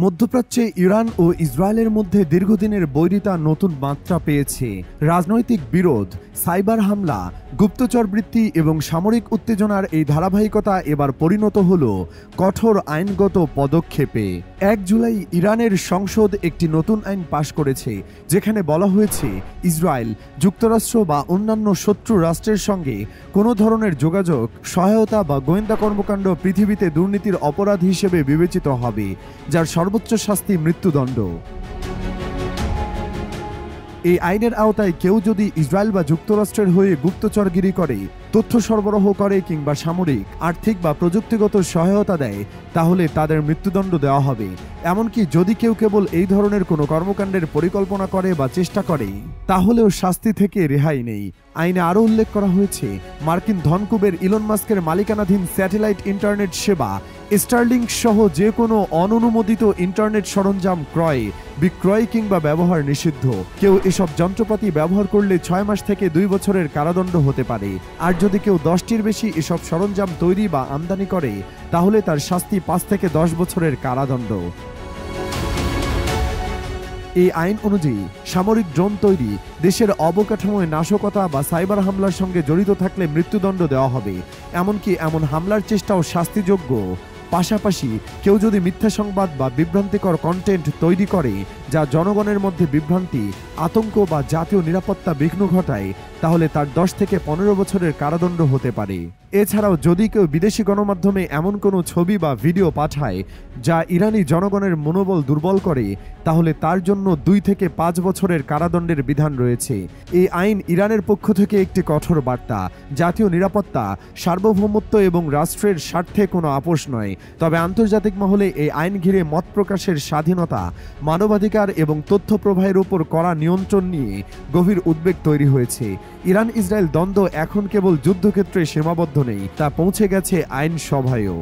মধ্যপ্রাচ্যে ইরান ও ইসরায়েলের মধ্যে দীর্ঘদিনের বৈরিতা নতুন মাত্রা পেয়েছে। রাজনৈতিক বিরোধ, সাইবার হামলা, গুপ্তচরবৃত্তি এবং সামরিক উত্তেজনার এই ধারাবাহিকতা এবার পরিণত হল কঠোর আইনগত পদক্ষেপে। ১ জুলাই ইরানের সংসদ একটি নতুন আইন পাশ করেছে, যেখানে বলা হয়েছে ইসরায়েল, যুক্তরাষ্ট্র বা অন্যান্য শত্রু রাষ্ট্রের সঙ্গে কোনো ধরনের যোগাযোগ, সহায়তা বা গোয়েন্দা কর্মকাণ্ড পৃথিবীতে দুর্নীতির অপরাধ হিসেবে বিবেচিত হবে, যার সর্বোচ্চ শাস্তি মৃত্যুদণ্ড। এই আইনের আওতায় কেউ যদি ইসরায়েল বা যুক্তরাষ্ট্রের হয়ে গুপ্তচরগিরি করে, তথ্য সরবরাহ করে কিংবা সামরিক, আর্থিক বা প্রযুক্তিগত সহায়তা দেয়, তাহলে তাদের মৃত্যুদণ্ড দেওয়া হবে। এমনকি যদি কেউ কেবল এই ধরনের কোনো কর্মকাণ্ডের পরিকল্পনা করে বা চেষ্টা করে, তাহলেও শাস্তি থেকে রেহাই নেই। আইনে আরও উল্লেখ করা হয়েছে, মার্কিন ধনকুবের ইলন মাস্কের মালিকানাধীন স্যাটেলাইট ইন্টারনেট সেবা স্টারলিংক সহ যে কোনো অননুমোদিত ইন্টারনেট সরঞ্জাম ক্রয়, বিক্রয় কিংবা ব্যবহার নিষিদ্ধ। কেউ এসব যন্ত্রপাতি ব্যবহার করলে 6 মাস থেকে 2 বছরের কারাদণ্ড হতে পারে। আর যদি কেউ 10টির বেশি এসব সরঞ্জাম তৈরি বা আমদানি করে, তাহলে তার শাস্তি 5 থেকে 10 বছরের কারাদণ্ড। এই আইন অনুযায়ী সামরিক ড্রোন তৈরি, দেশের অবকাঠামোয় নাশকতা বা সাইবার হামলার সঙ্গে জড়িত থাকলে মৃত্যুদণ্ড দেওয়া হবে। এমনকি এমন হামলার চেষ্টাও শাস্তিযোগ্য। পাশাপাশি কেউ যদি মিথ্যা সংবাদ বা বিভ্রান্তিকর কন্টেন্ট তৈরি করে, যা জনগণের মধ্যে বিভ্রান্তি, আতঙ্ক বা জাতীয় নিরাপত্তা বিঘ্ন ঘটায়, তাহলে তার 10 থেকে 15 বছরের কারাদণ্ড হতে পারে। এছাড়াও যদি কেউ বিদেশি গণমাধ্যমে এমন কোনো ছবি বা ভিডিও পাঠায় যা ইরানি জনগণের মনোবল দুর্বল করে, তাহলে তার জন্য 2 থেকে 5 বছরের কারাদণ্ডের বিধান রয়েছে। এই আইন ইরানের পক্ষ থেকে একটি কঠোর বার্তা। জাতীয় নিরাপত্তা, সার্বভৌমত্ব এবং রাষ্ট্রের স্বার্থে কোনো আপোষ নয়। তবে আন্তর্জাতিক মহলে এই আইন ঘিরে মত প্রকাশের স্বাধীনতা, মানবাধিকার এবং তথ্য প্রবাহের উপর কড়া নিয়ন্ত্রণ নিয়ে গভীর উদ্বেগ তৈরি হয়েছে। ইরান ইসরায়েল দ্বন্দ্ব এখন কেবল যুদ্ধক্ষেত্রে সীমাবদ্ধ নেই, তা পৌঁছে গেছে আইনসভায়ও।